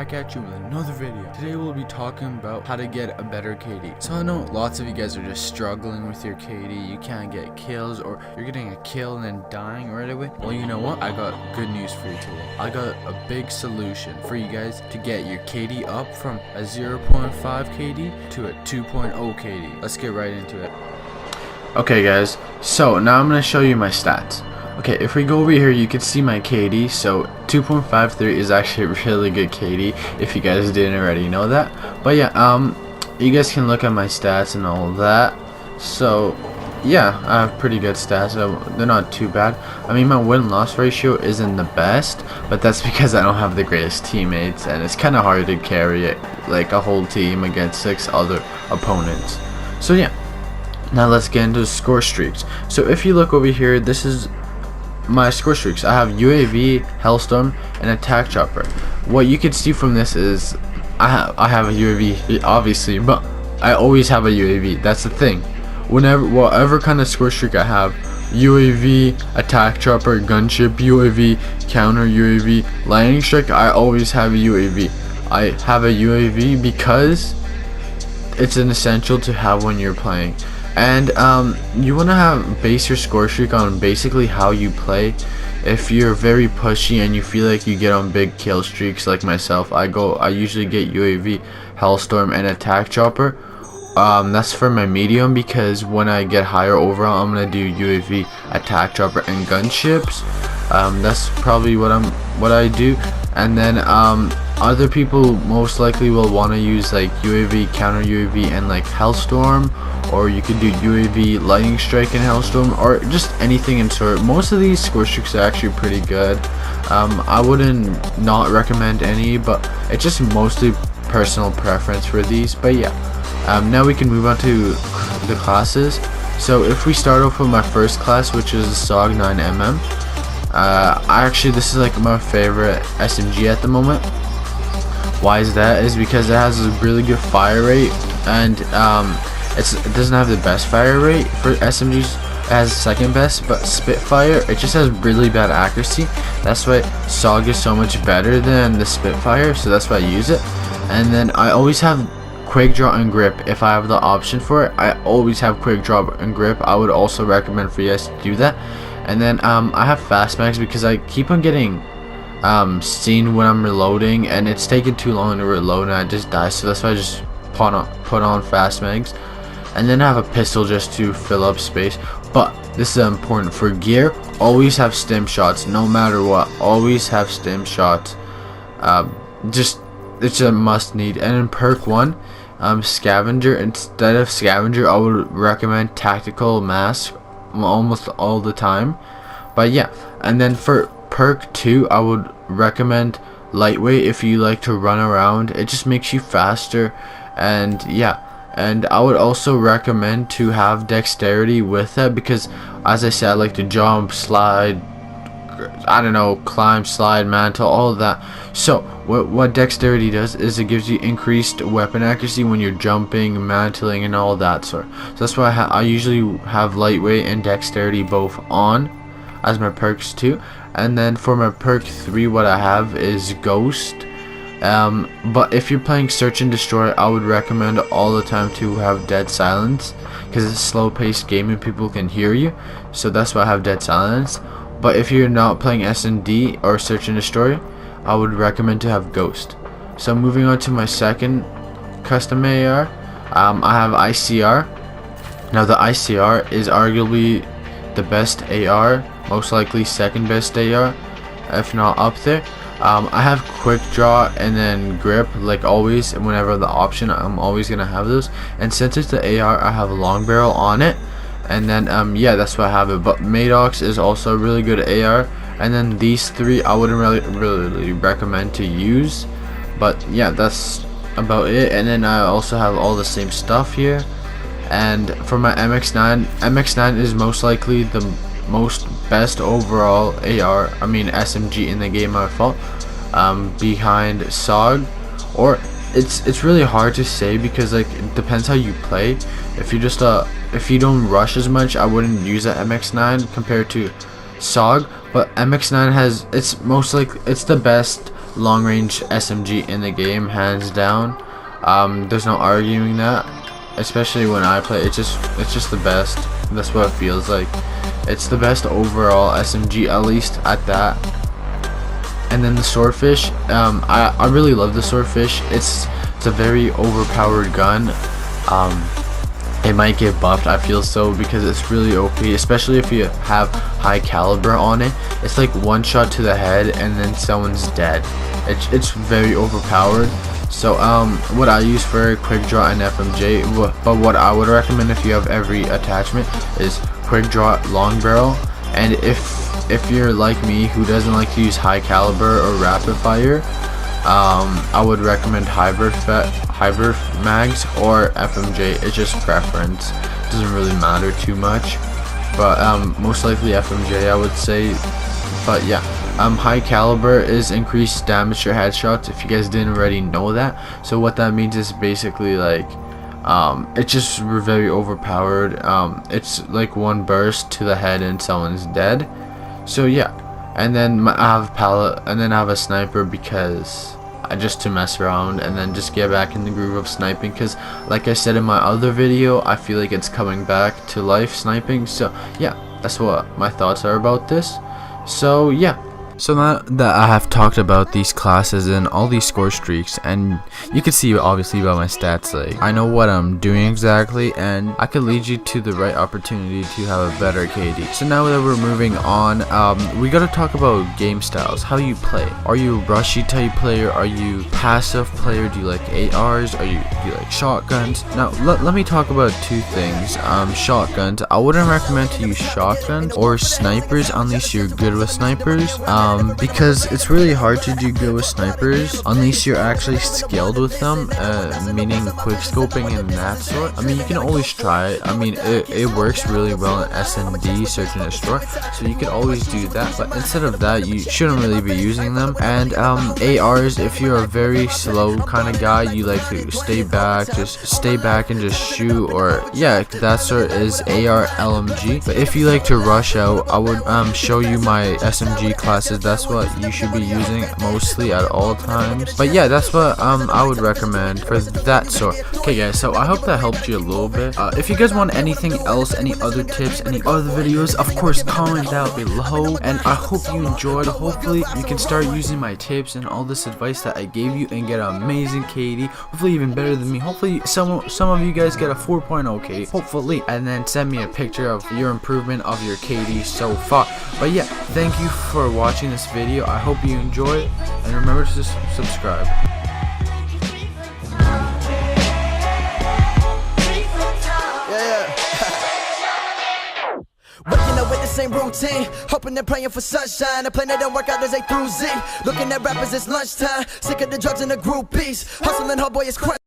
back at you with another video. Today we'll be talking about how to get a better KD. So I know lots of you guys are just struggling with your KD. You can't get kills, or you're getting a kill and then dying right away. Well, you know what? I got good news for you today. I got a big solution for you guys to get your KD up from a 0.5 KD to a 2.0 KD. Let's get right into it. Okay guys, so now I'm going to show you my stats. Okay, if we go over here, you can see my KD. So 2.53 is actually a really good KD, if you guys didn't already know that. But yeah, you guys can look at my stats and all that. So yeah, I have pretty good stats. They're not too bad. I mean, my win-loss ratio isn't the best, but that's because I don't have the greatest teammates, and it's kind of hard to carry it like a whole team against 6 other opponents. So yeah, now let's get into score streaks. So if you look over here, this is my score streaks. I have UAV, Hellstorm, and Attack Chopper. What you can see from this is I have a UAV, obviously, but I always have a UAV. That's the thing. Whatever kind of score streak I have, UAV, Attack Chopper, Gunship, UAV, Counter UAV, Lightning Strike, I always have a UAV. I have a UAV because it's an essential to have when you're playing. And you want to base your score streak on basically how you play. If you're very pushy and you feel like you get on big kill streaks like myself, I usually get UAV, Hellstorm, and Attack Chopper. That's for my medium, because when I get higher overall, I'm gonna do UAV, Attack Chopper, and Gunships. That's probably what I do. And then other people most likely will want to use like UAV, Counter UAV, and like Hellstorm, or you could do UAV, Lightning Strike, and Hellstorm, or just anything in sort. Most of these score streaks are actually pretty good. I wouldn't not recommend any, but it's just mostly personal preference for these. But yeah, now we can move on to the classes. So if we start off with my first class, which is the SOG 9mm, this is like my favorite SMG at the moment. Why is that? Is because it has a really good fire rate, and it doesn't have the best fire rate for SMGs. It has second best, but Spitfire, it just has really bad accuracy. That's why SOG is so much better than the Spitfire, so that's why I use it. And then I always have Quick Draw and Grip. If I have the option for it, I always have Quick Draw and Grip. I would also recommend for you guys to do that. And then I have Fast Mags because I keep on getting seen when I'm reloading, and it's taking too long to reload and I just die, so that's why I just put on Fast Mags. And then I have a pistol just to fill up space. But this is important for gear. Always have stim shots, no matter what. Always have stim shots. It's a must need. And in perk 1, Scavenger, instead of Scavenger, I would recommend Tactical Mask almost all the time. But yeah, and then for perk 2, I would recommend Lightweight if you like to run around. It just makes you faster. And yeah, and I would also recommend to have Dexterity with that, because as I said, I like to jump, slide, I don't know, climb, slide, mantle, all of that. So what Dexterity does is it gives you increased weapon accuracy when you're jumping, mantling, and all that sort. So that's why I usually have Lightweight and Dexterity both on as my perks too. And then for my perk 3, what I have is Ghost. But if you're playing Search and Destroy, I would recommend all the time to have Dead Silence, because it's a slow-paced game and people can hear you. So that's why I have Dead Silence. But if you're not playing S&D or Search and Destroy, I would recommend to have Ghost. So moving on to my second custom AR, I have ICR. Now the ICR is arguably the best AR, most likely second best AR, if not up there. I have Quick Draw and then Grip, like always. Whenever the option, I'm always gonna have those. And since it's the AR, I have a long barrel on it. And then yeah, that's why I have it. But Madox is also a really good AR. And then these 3 I wouldn't really recommend to use. But yeah, that's about it. And then I also have all the same stuff here. And for my MX9 is most likely the most best overall SMG in the game by default, behind SOG. Or it's really hard to say, because like it depends how you play. If you don't rush as much, I wouldn't use a MX9 compared to SOG. But MX9 it's the best long range SMG in the game, hands down. There's no arguing that, especially when I play. It's just the best. That's what it feels like. It's the best overall SMG, at least at that. And then the swordfish, I really love the swordfish. It's a very overpowered gun. It might get buffed, I feel so, because it's really OP, especially if you have high caliber on it. It's like one shot to the head and then someone's dead. It's very overpowered. So what I use for quick draw and FMJ, but what I would recommend if you have every attachment is quick draw, long barrel. And if you're like me who doesn't like to use high caliber or rapid fire, I would recommend hybrid mags or FMJ. It's just preference. It doesn't really matter too much, but most likely FMJ, I would say. But yeah, high caliber is increased damage to headshots, if you guys didn't already know that. So what that means is basically like it's just very overpowered. It's like one burst to the head and someone's dead. So yeah, and then I have a sniper because just to mess around and then just get back in the groove of sniping, because like I said in my other video, I feel like it's coming back to life, sniping. So yeah, that's what my thoughts are about this. So yeah, so now that I have talked about these classes and all these score streaks, and you can see obviously by my stats, like I know what I'm doing exactly, and I could lead you to the right opportunity to have a better KD. So now that we're moving on, we gotta talk about game styles, how you play. Are you a rushy type player? Are you passive player? Do you like ARs? Do you like shotguns? Now let me talk about two things. Shotguns, I wouldn't recommend to use shotguns or snipers unless you're good with snipers. Because it's really hard to do good with snipers unless you're actually skilled with them, meaning quick scoping and that sort. I mean, you can always try it. I mean, it works really well in SND, search and destroy, so you can always do that, but instead of that, you shouldn't really be using them. And ARs, if you're a very slow kind of guy, you like to stay back and just shoot, or yeah, that sort is AR LMG. But if you like to rush out, I would show you my SMG classes. That's what you should be using mostly at all times. But yeah, that's what I would recommend for that sort. Okay guys, so I hope that helped you a little bit. If you guys want anything else, any other tips, any other videos, of course comment down below, and I hope you enjoyed. Hopefully you can start using my tips and all this advice that I gave you and get an amazing KD, hopefully even better than me. Hopefully some of you guys get a 4.0 KD, hopefully, and then send me a picture of your improvement of your KD so far. But yeah, thank you for watching this video. I hope you enjoy it, and remember to subscribe. Waking up with the same routine, hoping and praying for sunshine. A plan that don't work out as A through Z. Looking at rappers, it's lunchtime. Sick of the drugs and the groupies. Hustling, homeboy, it's crunch.